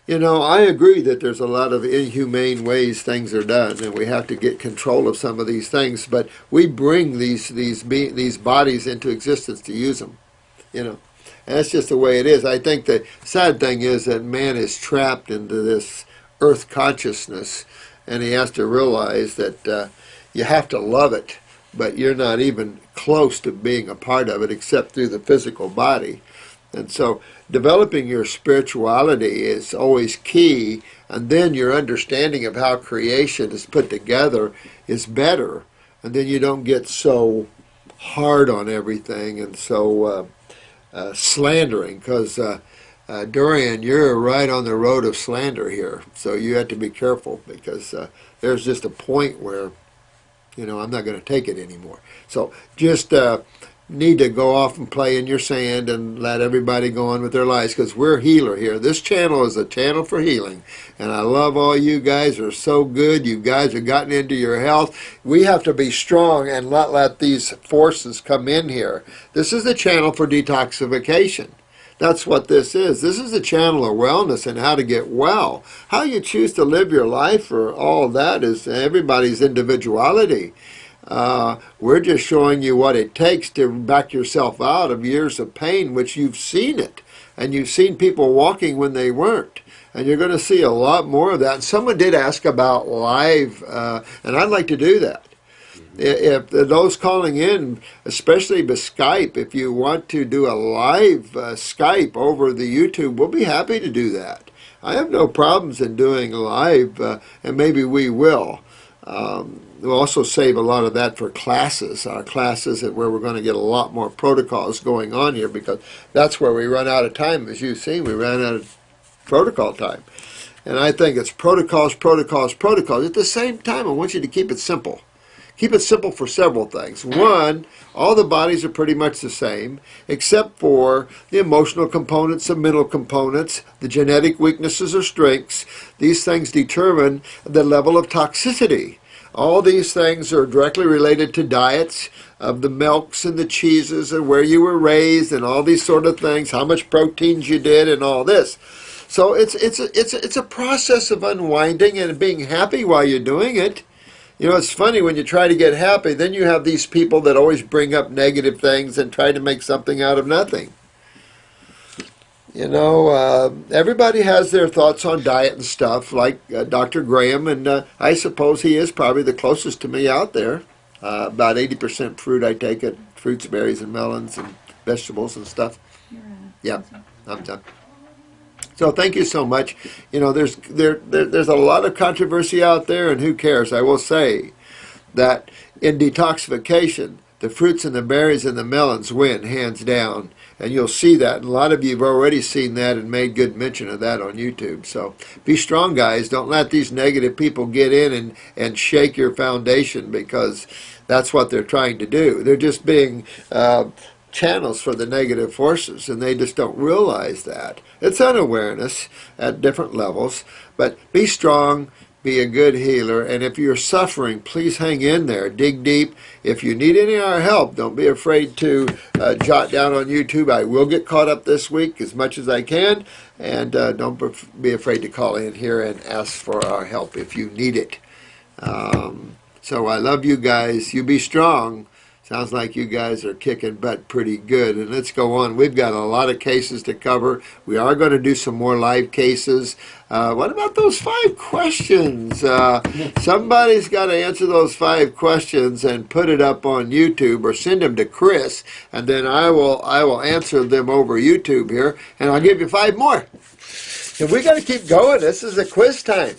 You know, I agree that there's a lot of inhumane ways things are done, and we have to get control of some of these things. But we bring these bodies into existence to use them. You know, and that's just the way it is. I think the sad thing is that man is trapped into this earth consciousness, and he has to realize that you have to love it, but you're not even close to being a part of it except through the physical body. And so developing your spirituality is always key, and then your understanding of how creation is put together is better, and then you don't get so hard on everything and so slandering, because Dorian, you're right on the road of slander here, so you have to be careful, because there's just a point where, you know, I'm not going to take it anymore. So just need to go off and play in your sand and let everybody go on with their lives, because we're healer here. This channel is a channel for healing, and I love all you guys. Are so good. You guys have gotten into your health. We have to be strong and not let these forces come in here. This is the channel for detoxification. That's what this is. This is a channel of wellness and how to get well. How you choose to live your life, for all of that, is everybody's individuality. We're just showing you what it takes to back yourself out of years of pain, which you've seen it. And you've seen people walking when they weren't. And you're going to see a lot more of that. And someone did ask about live, and I'd like to do that. If those calling in, especially by Skype, if you want to do a live Skype over the YouTube, we'll be happy to do that. I have no problems in doing live, and maybe we will. We'll also save a lot of that for classes, our classes, and where we're going to get a lot more protocols going on here, because that's where we run out of time. As you've seen, we ran out of protocol time. And I think it's protocols, protocols, protocols. At the same time, I want you to keep it simple. Keep it simple for several things. One, all the bodies are pretty much the same, except for the emotional components, the mental components, the genetic weaknesses or strengths. These things determine the level of toxicity. All these things are directly related to diets, of the milks and the cheeses and where you were raised and all these sort of things, how much proteins you did and all this. So it's a process of unwinding and being happy while you're doing it. You know, it's funny when you try to get happy, then you have these people that always bring up negative things and try to make something out of nothing. You know, everybody has their thoughts on diet and stuff, like Dr. Graham, and I suppose he is probably the closest to me out there. About 80% fruit I take it, fruits, berries, and melons, and vegetables and stuff. Yeah, I'm done. So thank you so much. You know, there's a lot of controversy out there, and who cares? I will say that in detoxification, the fruits and the berries and the melons win, hands down. And you'll see that. And a lot of you have already seen that and made good mention of that on YouTube. So be strong, guys. Don't let these negative people get in and shake your foundation, because that's what they're trying to do. They're just being channels for the negative forces, and they just don't realize that. It's unawareness at different levels, but be strong, be a good healer, and if you're suffering, please hang in there, dig deep. If you need any of our help, don't be afraid to jot down on YouTube. I will get caught up this week as much as I can, and don't be afraid to call in here and ask for our help if you need it. So I love you guys. You be strong. Sounds like you guys are kicking butt pretty good. And let's go on. We've got a lot of cases to cover. We are going to do some more live cases. What about those 5 questions? Somebody's got to answer those 5 questions and put it up on YouTube, or send them to Chris, and then I will answer them over YouTube here, and I'll give you 5 more. And we got to keep going. This is a quiz time,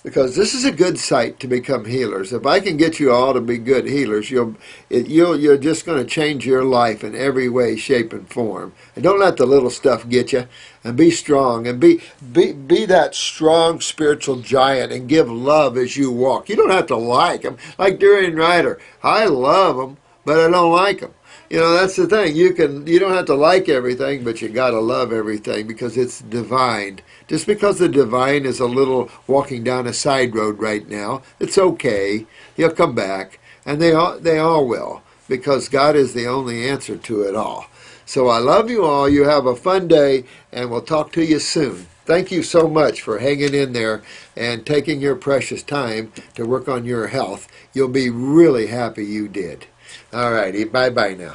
because this is a good site to become healers. If I can get you all to be good healers, you're just going to change your life in every way, shape, and form. And don't let the little stuff get you. And be strong, and be that strong spiritual giant, and give love as you walk. You don't have to like them. Like Durian Ryder, I love them, but I don't like them. You know, that's the thing. You don't have to like everything, but you got to love everything, because it's divine. Just because the divine is a little walking down a side road right now, it's okay. He'll come back, and they all will, because God is the only answer to it all. So I love you all. You have a fun day, and we'll talk to you soon. Thank you so much for hanging in there and taking your precious time to work on your health. You'll be really happy you did. All righty. Bye-bye now.